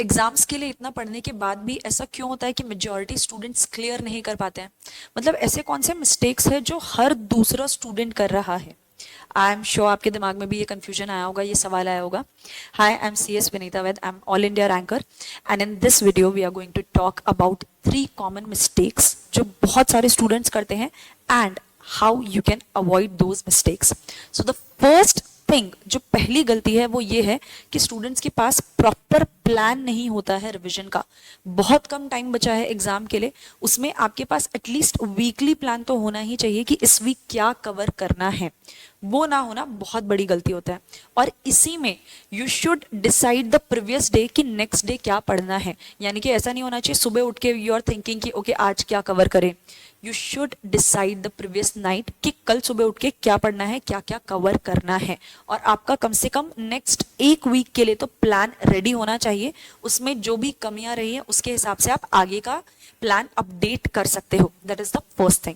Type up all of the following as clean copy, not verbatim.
Exams के लिए इतना पढ़ने के बाद भी ऐसा क्यों होता है कि मेजॉरिटी स्टूडेंट्स क्लियर नहीं कर पाते हैं? मतलब ऐसे कौन से मिस्टेक्स है जो हर दूसरा स्टूडेंट कर रहा है? आई एम श्योर आपके दिमाग में भी ये कंफ्यूजन आया होगा, ये सवाल आया होगा। Hi, I am C S Vinita Vaid, I am all India ranker, and in this video we are going to talk about 3 common mistakes जो बहुत सारे स्टूडेंट्स करते हैं and how you can avoid those mistakes. So the first thing, जो पहली गलती है वो ये है कि स्टूडेंट्स के पास प्रॉपर प्लान नहीं होता है रिवीजन का। बहुत कम टाइम बचा है एग्जाम के लिए, उसमें आपके पास एटलीस्ट वीकली प्लान तो होना ही चाहिए कि इस वीक क्या कवर करना है। वो ना होना बहुत बड़ी गलती होता है। और इसी में you should decide the previous day कि नेक्स्ट डे क्या पढ़ना है। यानी कि ऐसा नहीं होना चाहिए सुबह उठ के यू आर थिंकिंग कि ओके आज क्या कवर करें। You should decide the previous night कि कल सुबह उठ के क्या पढ़ना है, क्या क्या कवर करना है। और आपका कम से कम नेक्स्ट एक वीक के लिए तो प्लान रेडी होना चाहिए। उसमें जो भी कमियां रही है उसके हिसाब से आप आगे का प्लान अपडेट कर सकते हो। That is the first thing.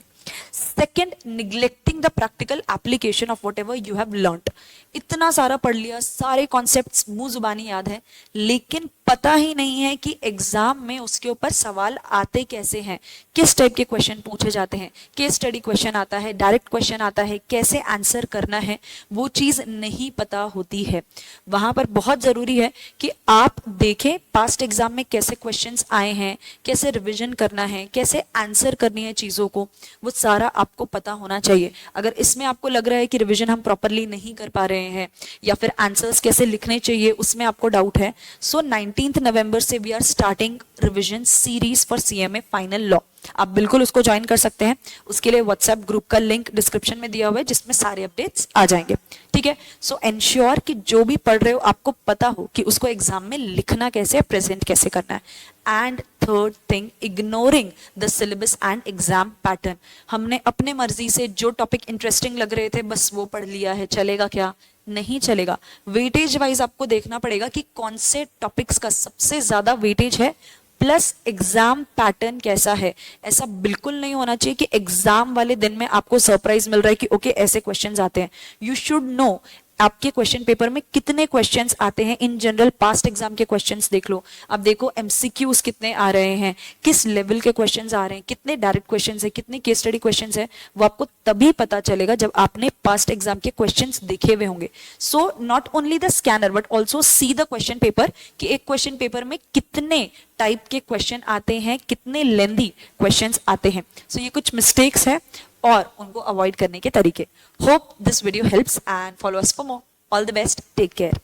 Second, neglecting the practical application of what ever you have learned. इतना सारा पढ़ लिया, सारे कॉन्सेप्ट्स मुंह जुबानी याद है, लेकिन पता ही नहीं है कि एग्जाम में उसके ऊपर सवाल आते कैसे हैं, किस टाइप के क्वेश्चन पूछे जाते हैं। केस स्टडी क्वेश्चन आता है, डायरेक्ट क्वेश्चन आता है, कैसे आंसर करना है वो चीज नहीं पता होती है। वहां पर बहुत जरूरी है कि आप देखें पास्ट एग्जाम में कैसे क्वेश्चंस आए हैं, कैसे रिवीजन करना है, कैसे आंसर करनी है चीजों को, वो सारा आपको पता होना चाहिए। अगर इसमें आपको लग रहा है कि रिवीजन हम प्रॉपरली नहीं कर पा रहे हैं या फिर आंसर्स कैसे लिखने चाहिए उसमें आपको डाउट है, सो 19 नवंबर से we are starting revision series for CMA final law. आप बिल्कुल उसको ज्वाइन कर सकते हैं। उसके लिए व्हाट्सएप ग्रुप का लिंक डिस्क्रिप्शन में दिया हुआ है जिसमें सारे अपडेट्स आ जाएंगे। ठीक है, सो एंश्योर कि जो भी पढ़ रहे हो आपको पता हो कि उसको एग्जाम में लिखना कैसे है, प्रेजेंट कैसे करना है। And third thing, ignoring the syllabus and exam pattern. हमने अपने मर्जी से जो टॉपिक इंटरेस्टिंग लग रहे थे बस वो पढ़ लिया है, चलेगा क्या? नहीं चलेगा। वेटेज वाइज आपको देखना पड़ेगा कि कौन से टॉपिक्स का सबसे ज्यादा वेटेज है, प्लस एग्जाम पैटर्न कैसा है। ऐसा बिल्कुल नहीं होना चाहिए कि एग्जाम वाले दिन में आपको सरप्राइज मिल रहा है कि ओके ऐसे क्वेश्चंस आते हैं। यू शुड नो आपके क्वेश्चन पेपर में कितने क्वेश्चंस आते हैं। इन जनरल पास्ट एग्जाम के क्वेश्चंस देख लो, अब देखो एमसीक्यूज कितने आ रहे हैं, किस लेवल के क्वेश्चंस आ रहे हैं, कितने डायरेक्ट क्वेश्चंस है, कितने केस स्टडी क्वेश्चंस है, वो आपको तभी पता चलेगा जब आपने पास्ट एग्जाम के क्वेश्चंस देखे हुए होंगे। So not only the scanner but also see the question paper कि एक क्वेश्चन पेपर में कितने टाइप के क्वेश्चन आते हैं, कितने लेंथी क्वेश्चंस आते हैं। सो ये कुछ मिस्टेक्स है और उनको अवॉइड करने के तरीके। Hope this video helps and follow us for more. All the best, take care.